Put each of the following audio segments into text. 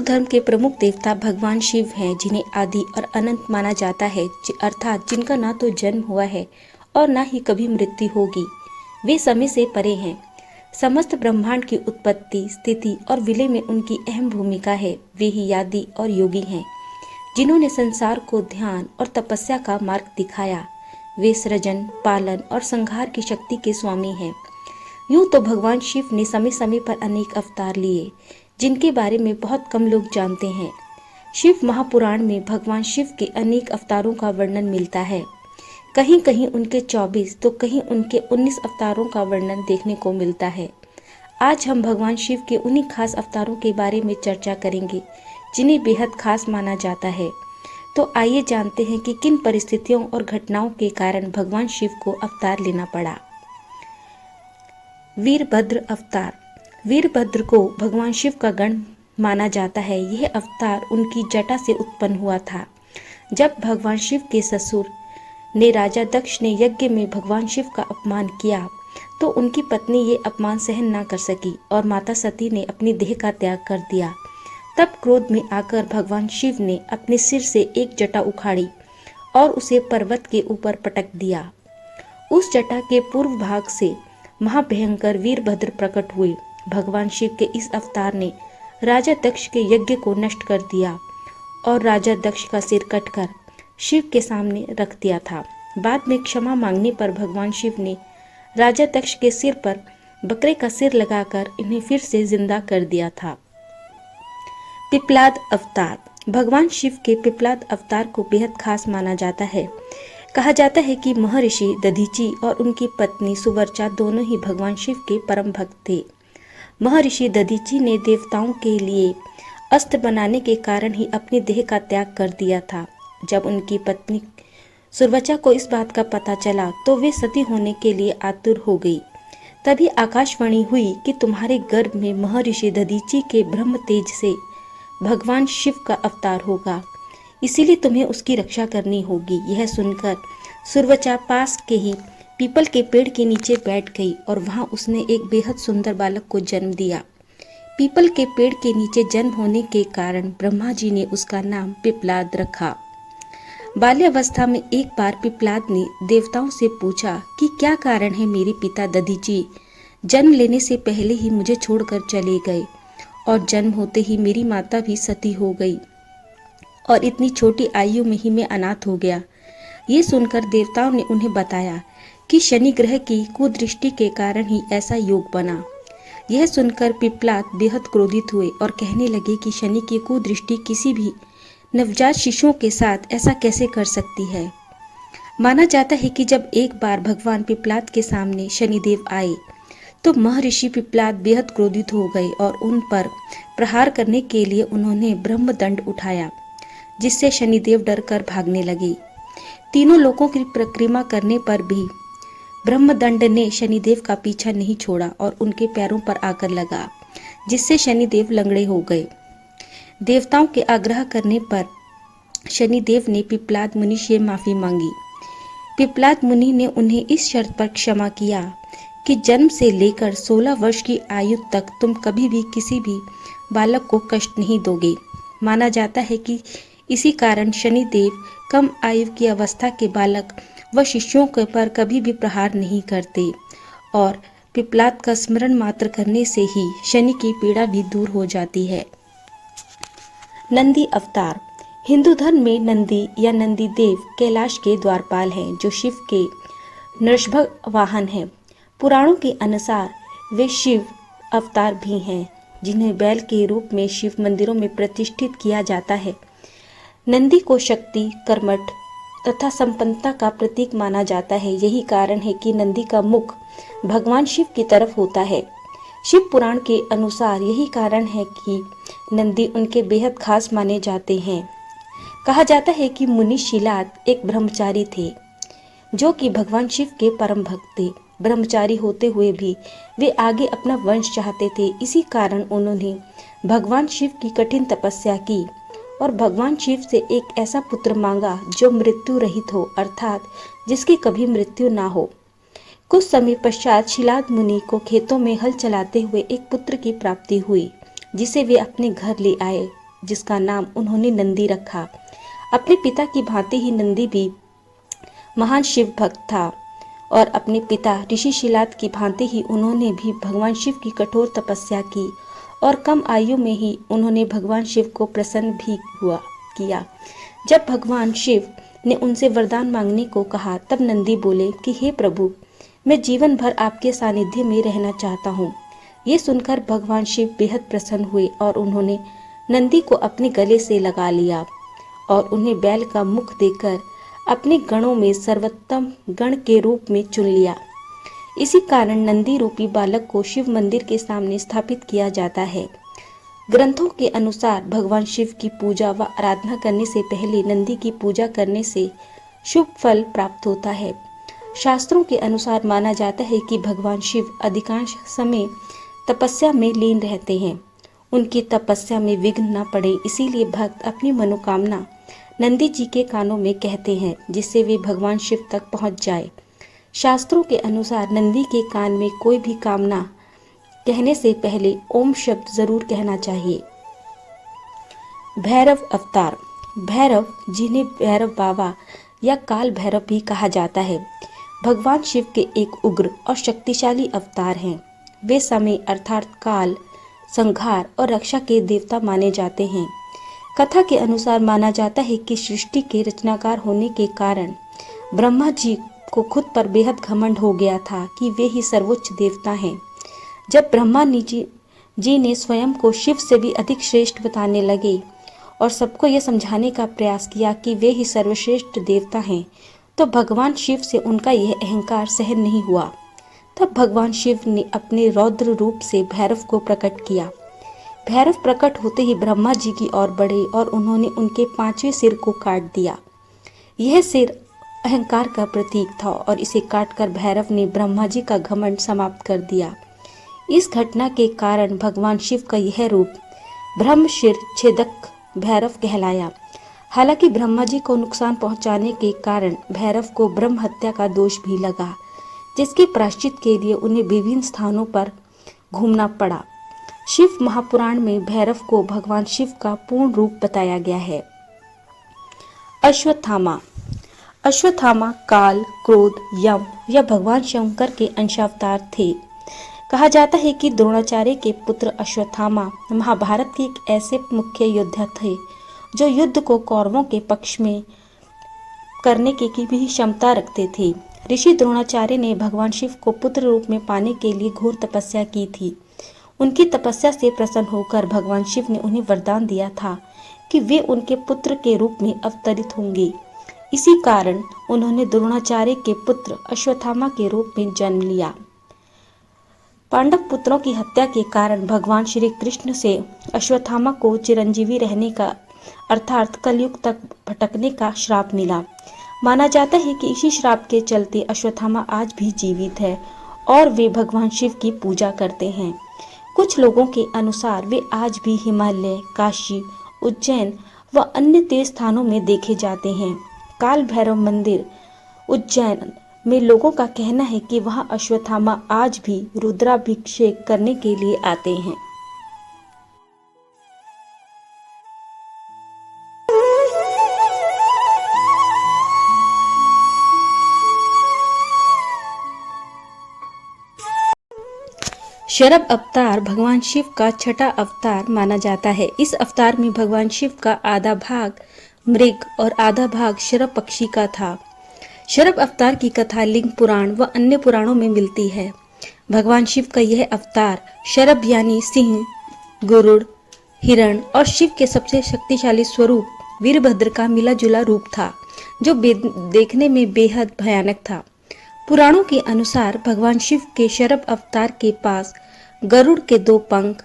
धर्म के प्रमुख देवता भगवान शिव हैं, जिन्हें आदि और अनंत माना जाता है, अर्थात जिनका ना तो जन्म हुआ है और ना ही कभी मृत्यु होगी। वे समय से परे हैं। समस्त ब्रह्मांड की उत्पत्ति, स्थिति और विलय में उनकी अहम भूमिका है। वे ही आदि और योगी हैं, जिन्होंने संसार को ध्यान और तपस्या का मार्ग दिखाया। वे सृजन, पालन और संहार की शक्ति के स्वामी हैं। यूं तो भगवान शिव ने समय समय पर अनेक अवतार लिए, जिनके बारे में बहुत कम लोग जानते हैं। शिव महापुराण में भगवान शिव के अनेक अवतारों का वर्णन मिलता है। कहीं कहीं उनके 24 तो कहीं उनके 19 अवतारों का वर्णन देखने को मिलता है। आज हम भगवान शिव के उन्हीं खास अवतारों के बारे में चर्चा करेंगे, जिन्हें बेहद खास माना जाता है। तो आइए जानते हैं कि किन परिस्थितियों और घटनाओं के कारण भगवान शिव को अवतार लेना पड़ा। वीरभद्र अवतार। वीरभद्र को भगवान शिव का गण माना जाता है। यह अवतार उनकी जटा से उत्पन्न हुआ था। जब भगवान शिव के ससुर ने राजा दक्ष ने यज्ञ में भगवान शिव का अपमान किया, तो उनकी पत्नी ये अपमान सहन न कर सकी और माता सती ने अपनी देह का त्याग कर दिया। तब क्रोध में आकर भगवान शिव ने अपने सिर से एक जटा उखाड़ी और उसे पर्वत के ऊपर पटक दिया। उस जटा के पूर्व भाग से महाभयंकर वीरभद्र प्रकट हुए। भगवान शिव के इस अवतार ने राजा दक्ष के यज्ञ को नष्ट कर दिया और राजा दक्ष का सिर कटकर शिव के सामने रख दिया था। बाद में क्षमा मांगने पर भगवान शिव ने राजा दक्ष के सिर पर बकरे का सिर लगाकर इन्हें फिर से जिंदा कर दिया था। पिप्लाद अवतार। भगवान शिव के पिप्लाद अवतार को बेहद खास माना जाता है। कहा जाता है कि महर्षि दधीची और उनकी पत्नी सुवर्चा दोनों ही भगवान शिव के परम भक्त थे। महर्षि दधीची ने देवताओं के लिए अस्त्र बनाने के कारण ही अपनी देह का त्याग कर दिया था। जब उनकी पत्नी सुवर्चा को इस बात का पता चला, तो वे सती होने के लिए आतुर हो गई। तभी आकाशवाणी हुई कि तुम्हारे गर्भ में महर्षि दधीची के ब्रह्म तेज से भगवान शिव का अवतार होगा, इसीलिए तुम्हें उसकी रक्षा करनी होगी। यह सुनकर सुवर्चा पास के ही पीपल के पेड़ के नीचे बैठ गई और वहां उसने एक बेहद सुंदर बालक को जन्म दिया। पीपल के पेड़ के नीचे जन्म होने के कारण ब्रह्मा जी ने उसका नाम पिप्लाद रखा। बाल्यावस्था में एक बार पिप्लाद ने देवताओं से पूछा कि क्या कारण है मेरे पिता दधीची जन्म लेने से पहले ही मुझे छोड़कर चले गए और जन्म होते ही मेरी माता भी सती हो गई और इतनी छोटी आयु में ही मैं अनाथ हो गया। ये सुनकर देवताओं ने उन्हें बताया कि शनि ग्रह की कुदृष्टि के कारण ही ऐसा योग बना। यह सुनकर पिप्लाद बेहद क्रोधित हुए और कहने लगे कि शनि की कुदृष्टि किसी भी नवजात शिशुओं के साथ ऐसा कैसे कर सकती है। माना जाता है कि जब एक बार भगवान पिप्लाद के सामने शनिदेव आए, तो महर्षि पिप्लाद बेहद क्रोधित हो गए और उन पर प्रहार करने के लिए उन्होंने ब्रह्मदंड उठाया, जिससे शनिदेव डरकर भागने लगे। तीनों लोगों की परिक्रमा करने पर भी ब्रह्मदंड ने शनिदेव का पीछा नहीं छोड़ा और उनके पैरों पर आकर लगा, जिससे शनिदेव लंगड़े हो गए। देवताओं के आग्रह करने पर शनिदेव ने पिप्लाद मुनि से माफी मांगी। पिप्लाद मुनि ने उन्हें इस शर्त पर क्षमा किया कि जन्म से लेकर 16 वर्ष की आयु तक तुम कभी भी किसी भी बालक को कष्ट नहीं दोगे। माना जाता है कि इसी कारण शनिदेव कम आयु की अवस्था के बालक व शिष्यों के पर कभी भी प्रहार नहीं करते और पिप्लाद का स्मरण मात्र करने से ही शनि की पीड़ा भी दूर हो जाती है। नंदी अवतार। हिंदू धर्म में नंदी या नंदी देव कैलाश के द्वारपाल हैं, जो शिव के नृषभ वाहन हैं। पुराणों के अनुसार वे शिव अवतार भी हैं, जिन्हें बैल के रूप में शिव मंदिरों में प्रतिष्ठित किया जाता है। नंदी को शक्ति, कर्मठ तथा संपन्नता का प्रतीक माना जाता है। यही कारण है कि नंदी का मुख भगवान शिव की तरफ होता है। शिव पुराण के अनुसार यही कारण है कि नंदी उनके बेहद खास माने जाते हैं। कहा जाता है कि मुनि शिलाद एक ब्रह्मचारी थे, जो कि भगवान शिव के परम भक्त थे। ब्रह्मचारी होते हुए भी वे आगे अपना वंश चाहते थे। इसी कारण उन्होंने भगवान शिव की कठिन तपस्या की और भगवान शिव से एक ऐसा पुत्र मांगा जो मृत्यु रहित हो, अर्थात जिसकी कभी मृत्यु ना हो। कुछ समय पश्चात शिलाद मुनि को खेतों में हल चलाते हुए एक पुत्र की प्राप्ति हुई, जिसे वे अपने घर ले आए जिसका नाम उन्होंने नंदी रखा। अपने पिता की भांति ही नंदी भी महान शिव भक्त था और अपने पिता ऋषि शिलाद की भांति ही उन्होंने भी भगवान शिव की कठोर तपस्या की और कम आयु में ही उन्होंने भगवान शिव को प्रसन्न भी किया। जब भगवान शिव ने उनसे वरदान मांगने को कहा तब नंदी बोले कि हे प्रभु, मैं जीवन भर आपके सानिध्य में रहना चाहता हूँ। ये सुनकर भगवान शिव बेहद प्रसन्न हुए और उन्होंने नंदी को अपने गले से लगा लिया और उन्हें बैल का मुख देकर अपने गणों में सर्वोत्तम गण के रूप में चुन लिया। इसी कारण नंदी रूपी बालक को शिव मंदिर के सामने स्थापित किया जाता है। ग्रंथों के अनुसार भगवान शिव की पूजा व आराधना करने से पहले नंदी की पूजा करने से शुभ फल प्राप्त होता है। शास्त्रों के अनुसार माना जाता है कि भगवान शिव अधिकांश समय तपस्या में लीन रहते हैं। उनकी तपस्या में विघ्न न पड़े, इसीलिए भक्त अपनी मनोकामना नंदी जी के कानों में कहते हैं, जिससे वे भगवान शिव तक पहुंच जाए। शास्त्रों के अनुसार नंदी के कान में कोई भी कामना कहने से पहले ओम शब्द जरूर कहना चाहिए। भैरव अवतार। भैरव, जिन्हें भैरव बाबा या काल भैरव भी कहा जाता है, भगवान शिव के एक उग्र और शक्तिशाली अवतार हैं। वे समय अर्थात काल, संहार और रक्षा के देवता माने जाते हैं। कथा के अनुसार माना जाता है कि सृष्टि के रचनाकार होने के कारण ब्रह्मा जी को खुद पर बेहद घमंड हो गया था कि वे ही सर्वोच्च देवता हैं। जब ब्रह्मा जी ने स्वयं को शिव से भी अधिक श्रेष्ठ बताने लगे और सबको यह समझाने का प्रयास किया कि वे ही सर्वश्रेष्ठ देवता हैं, तो भगवान शिव से उनका यह अहंकार सहन नहीं हुआ। तब भगवान शिव ने अपने रौद्र रूप से भैरव को प्रकट किया। भैरव प्रकट होते ही ब्रह्मा जी की ओर बढ़े और उन्होंने उनके 5वें सिर को काट दिया। यह सिर अहंकार का प्रतीक था और इसे काटकर भैरव ने ब्रह्मा जी का घमंड समाप्त कर दिया। इस घटना के कारण भगवान शिव का यह रूप ब्रह्मशिर छेदक भैरव कहलाया। हालांकि ब्रह्मा जी को नुकसान पहुंचाने के कारण भैरव को ब्रह्म हत्या का दोष भी लगा, जिसके प्रायश्चित के लिए उन्हें विभिन्न स्थानों पर घूमना पड़ा। शिव महापुराण में भैरव को भगवान शिव का पूर्ण रूप बताया गया है। अश्वत्थामा। अश्वत्थामा काल, क्रोध, यम या भगवान शंकर के अंशावतार थे। कहा जाता है कि द्रोणाचार्य के पुत्र अश्वत्थामा महाभारत के एक ऐसे मुख्य योद्धा थे जो युद्ध को कौरवों के पक्ष में करने की भी क्षमता रखते थे। ऋषि द्रोणाचार्य ने भगवान शिव को पुत्र रूप में पाने के लिए घोर तपस्या की थी। उनकी तपस्या से प्रसन्न होकर भगवान शिव ने उन्हें वरदान दिया था कि वे उनके पुत्र के रूप में अवतरित होंगे। इसी कारण उन्होंने द्रोणाचार्य के पुत्र अश्वत्थामा के रूप में जन्म लिया। पांडव पुत्रों की हत्या के कारण भगवान श्री कृष्ण से अश्वत्थामा को चिरंजीवी रहने का अर्थात कलयुग तक भटकने का श्राप मिला। माना जाता है कि इसी श्राप के चलते अश्वत्थामा आज भी जीवित है और वे भगवान शिव की पूजा करते हैं। कुछ लोगों के अनुसार वे आज भी हिमालय, काशी, उज्जैन व अन्य तीर्थ स्थानों में देखे जाते हैं। काल भैरव मंदिर उज्जैन में लोगों का कहना है कि वहां अश्वत्थामा आज भी रुद्राभिषेक करने के लिए आते हैं। शरभ अवतार भगवान शिव का छठा अवतार माना जाता है। इस अवतार में भगवान शिव का आधा भाग मृग और आधा भाग शरभ पक्षी का था। शरभ अवतार की कथा लिंग पुराण व अन्य पुराणों में मिलती है। भगवान शिव का यह अवतार शरभ यानी सिंह, गरुड़, हिरण और शिव के सबसे शक्तिशाली स्वरूप वीरभद्र का मिला जुला रूप था, जो देखने में बेहद भयानक था। पुराणों के अनुसार भगवान शिव के शरभ अवतार के पास गरुड़ के 2 पंख,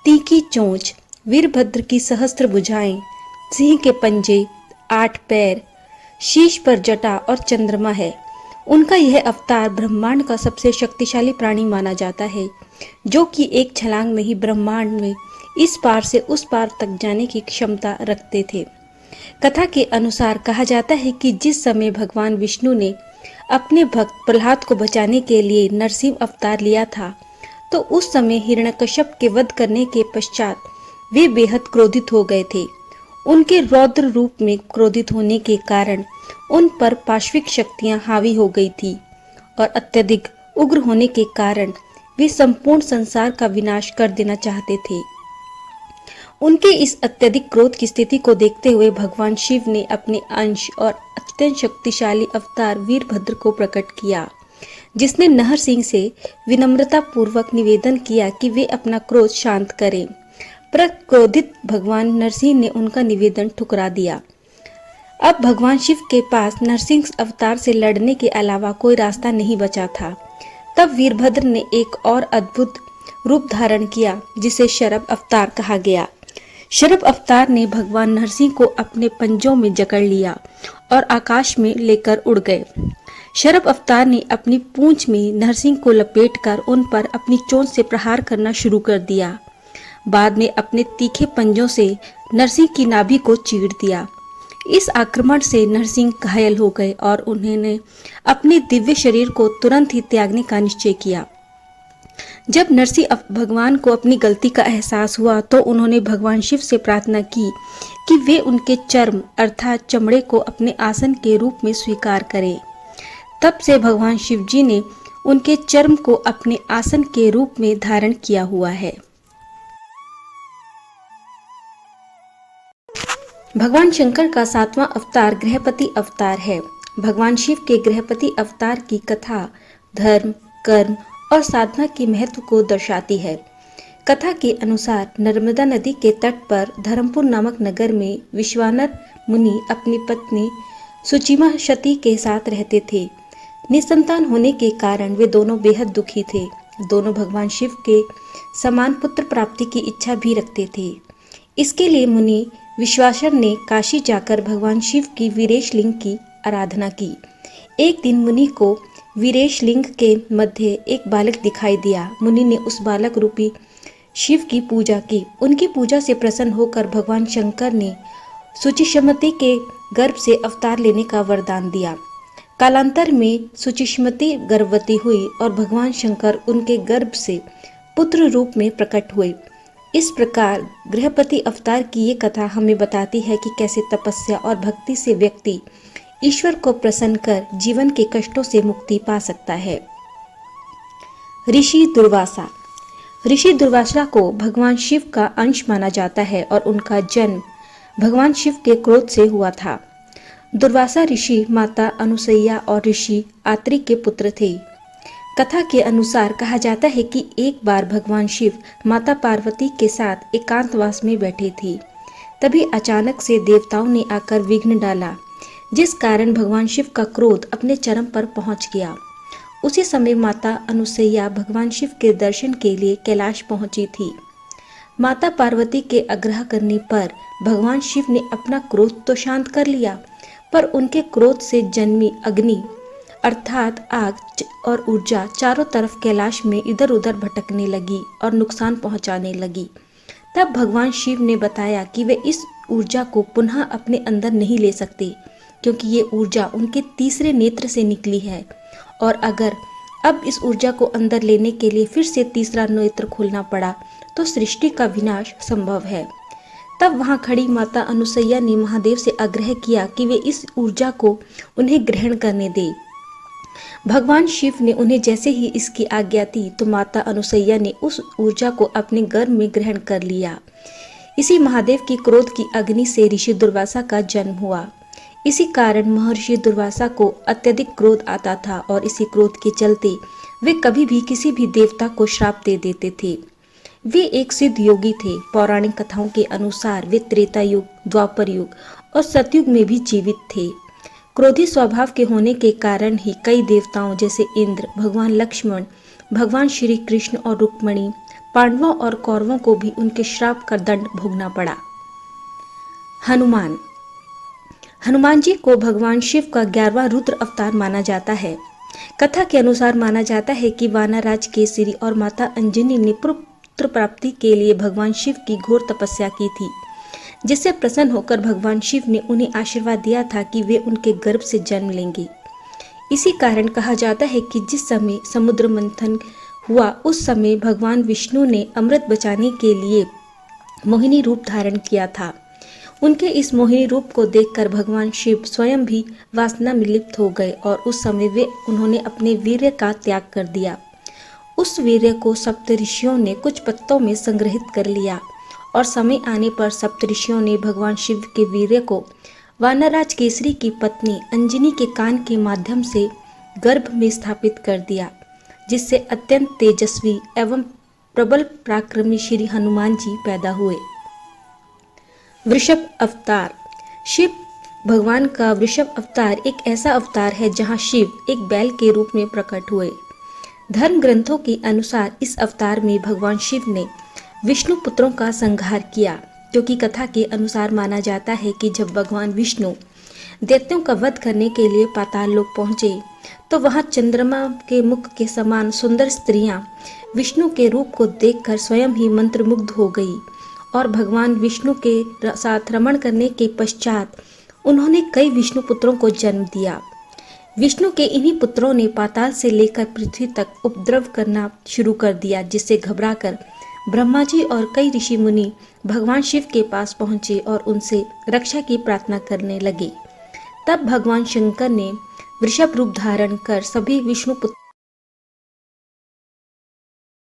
तीखी चोंच, वीरभद्र की सहस्त्र भुजाएं, सिंह के पंजे, 8 पैर, शीश पर जटा और चंद्रमा है। उनका यह अवतार ब्रह्मांड का सबसे शक्तिशाली प्राणी माना जाता है, जो कि एक छलांग में ही ब्रह्मांड में इस पार से उस पार तक जाने की क्षमता रखते थे। कथा के अनुसार कहा जाता है कि जिस समय भगवान विष्णु ने अपने भक्त प्रहलाद को बचाने के लिए नरसिंह अवतार लिया था, तो उस समय हिरण्यकश्यप के वध करने के पश्चात वे बेहद क्रोधित हो गए थे। उनके रौद्र रूप में क्रोधित होने के कारण उन पर पाशविक शक्तियां हावी हो गई थी और अत्यधिक उग्र होने के कारण वे संपूर्ण संसार का विनाश कर देना चाहते थे। उनके इस अत्यधिक क्रोध की स्थिति को देखते हुए भगवान शिव ने अपने अंश और अत्यंत शक्तिशाली अवतार वीरभद्र को प्रकट किया, जिसने नरसिंह सिंह से विनम्रता पूर्वक निवेदन किया कि वे अपना क्रोध शांत करें। पर क्रोधित भगवान नरसिंह ने उनका निवेदन ठुकरा दिया। अब भगवान शिव के पास नरसिंह अवतार से लड़ने के अलावा कोई रास्ता नहीं बचा था। तब वीरभद्र ने एक और अद्भुत रूप धारण किया, जिसे शरभ अवतार कहा गया। शरभ अवतार ने भगवान नरसिंह को अपने पंजों में जकड़ लिया और आकाश में लेकर उड़ गए। शरभ अवतार ने अपनी पूंछ में नरसिंह को लपेटकर उन पर अपनी चोंच से प्रहार करना शुरू कर दिया। बाद में अपने तीखे पंजों से नरसिंह की नाभि को चीर दिया। इस आक्रमण से नरसिंह घायल हो गए और उन्होंने अपने दिव्य शरीर को तुरंत ही त्यागने का निश्चय किया। जब नरसिंह भगवान को अपनी गलती का एहसास हुआ तो उन्होंने भगवान शिव से प्रार्थना की कि वे उनके चर्म अर्थात चमड़े को अपने आसन के रूप में स्वीकार करें। तब से भगवान शिव जी ने उनके चर्म को अपने आसन के रूप में धारण किया हुआ है। भगवान शंकर का 7वां अवतार गृहपति अवतार है। भगवान शिव के गृहपति अवतार की कथा धर्म, कर्म और साधना के महत्व को दर्शाती है। कथा के अनुसार नर्मदा नदी के तट पर धर्मपुर नामक नगर में विश्वानर मुनि अपनी पत्नी सुचिमा शती के साथ रहते थे। निसंतान होने के कारण वे दोनों बेहद दुखी थे। दोनों भगवान शिव के समान पुत्र प्राप्ति की इच्छा भी रखते थे। इसके लिए मुनि विश्वासर ने काशी जाकर भगवान शिव की वीरेश लिंग की आराधना की। एक दिन मुनि को वीरेश लिंग के मध्य एक बालक दिखाई दिया। मुनि ने उस बालक रूपी शिव की पूजा की। उनकी पूजा से प्रसन्न होकर भगवान शंकर ने सुचिष्मति के गर्भ से अवतार लेने का वरदान दिया। कालांतर में सुचिष्मति गर्भवती हुई और भगवान शंकर उनके गर्भ से पुत्र रूप में प्रकट हुए। इस प्रकार गृहपति अवतार की ये कथा हमें बताती है कि कैसे तपस्या और भक्ति से व्यक्ति ईश्वर को प्रसन्न कर जीवन के कष्टों से मुक्ति पा सकता है। ऋषि दुर्वासा। ऋषि दुर्वासा को भगवान शिव का अंश माना जाता है और उनका जन्म भगवान शिव के क्रोध से हुआ था। दुर्वासा ऋषि माता अनुसैया और ऋषि आत्रि के पुत्र थे। कथा के अनुसार कहा जाता है कि एक बार भगवान शिव माता पार्वती के साथ एकांतवास में बैठे थे। तभी अचानक से देवताओं ने आकर विघ्न डाला, जिस कारण भगवान शिव का क्रोध अपने चरम पर पहुंच गया। उसी समय माता अनुसैया भगवान शिव के दर्शन के लिए कैलाश पहुंची थी। माता पार्वती के आग्रह करने पर भगवान शिव ने अपना क्रोध तो शांत कर लिया, पर उनके क्रोध से जन्मी अग्नि अर्थात आग और ऊर्जा चारों तरफ कैलाश में इधर उधर भटकने लगी और नुकसान पहुंचाने लगी। तब भगवान शिव ने बताया कि वे इस ऊर्जा को पुनः अपने अंदर नहीं ले सकते, क्योंकि ये ऊर्जा उनके तीसरे नेत्र से निकली है और अगर अब इस ऊर्जा को अंदर लेने के लिए फिर से तीसरा नेत्र खोलना पड़ा तो सृष्टि का विनाश संभव है। तब वहां खड़ी माता अनुसैया ने महादेव से आग्रह किया कि वे इस ऊर्जा को उन्हें ग्रहण करने दें। भगवान शिव ने उन्हें जैसे ही इसकी आज्ञा दी तो माता अनुसैया ने उस ऊर्जा को अपने गर्भ में ग्रहण कर लिया। इसी महादेव की क्रोध की अग्नि से ऋषि दुर्वासा का जन्म हुआ। इसी कारण महर्षि दुर्वासा को अत्यधिक क्रोध आता था और इसी क्रोध के चलते वे कभी भी किसी भी देवता को श्राप दे देते थे। वे एक सिद्ध योगी थे। पौराणिक कथाओं के अनुसार वे त्रेता युग, द्वापर युग और सतयुग में भी जीवित थे। क्रोधी स्वभाव के होने के कारण ही कई देवताओं जैसे इंद्र, भगवान लक्ष्मण, भगवान श्री कृष्ण और रुक्मणी, पांडवों और कौरवों को भी उनके श्राप का दंड भोगना पड़ा। हनुमान जी को भगवान शिव का 11वां रुद्र अवतार माना जाता है। कथा के अनुसार माना जाता है कि वानराज केसरी और माता अंजनी ने पुत्र प्राप्ति के लिए भगवान शिव की घोर तपस्या की थी, जिससे प्रसन्न होकर भगवान शिव ने उन्हें आशीर्वाद दिया था कि वे उनके गर्भ से जन्म लेंगे। इसी कारण कहा जाता है कि जिस समय समुद्र मंथन हुआ उस समय भगवान विष्णु ने अमृत बचाने के लिए मोहिनी रूप धारण किया था। उनके इस मोहिनी रूप को देखकर भगवान शिव स्वयं भी वासना में लिप्त हो गए और उस समय उन्होंने अपने वीर्य का त्याग कर दिया। उस वीर्य को सप्तऋषियों ने कुछ पत्तों में संग्रहित कर लिया और समय आने पर सप्तऋषियों ने भगवान शिव के वीर्य को वानरराज केसरी की पत्नी अंजनी के कान के माध्यम से गर्भ में स्थापित कर दिया, जिससे अत्यंत तेजस्वी एवं प्रबल पराक्रमी श्री हनुमान जी पैदा हुए। वृषभ अवतार। शिव भगवान का वृषभ अवतार एक ऐसा अवतार है जहां शिव एक बैल के रूप में प्रकट हुए। धर्म ग्रंथों के अनुसार इस अवतार में भगवान शिव ने विष्णु पुत्रों का संहार किया, क्योंकि कथा के अनुसार माना जाता है कि जब भगवान विष्णु दैत्यों का वध करने के लिए पाताल लोक पहुंचे तो वहां चंद्रमा के मुख के समान सुंदर स्त्रियां विष्णु के रूप को देखकर स्वयं ही मंत्रमुग्ध हो गई और भगवान विष्णु के साथ रमण करने के पश्चात उन्होंने कई विष्णु पुत्रों को जन्म दिया। विष्णु के इन्हीं पुत्रों ने पाताल से लेकर पृथ्वी तक उपद्रव करना शुरू कर दिया, जिससे घबराकर ब्रह्मा जी और कई ऋषि मुनि भगवान शिव के पास पहुंचे और उनसे रक्षा की प्रार्थना करने लगे। तब भगवान शंकर ने वृषभ रूप धारण कर सभी विष्णु पुत्र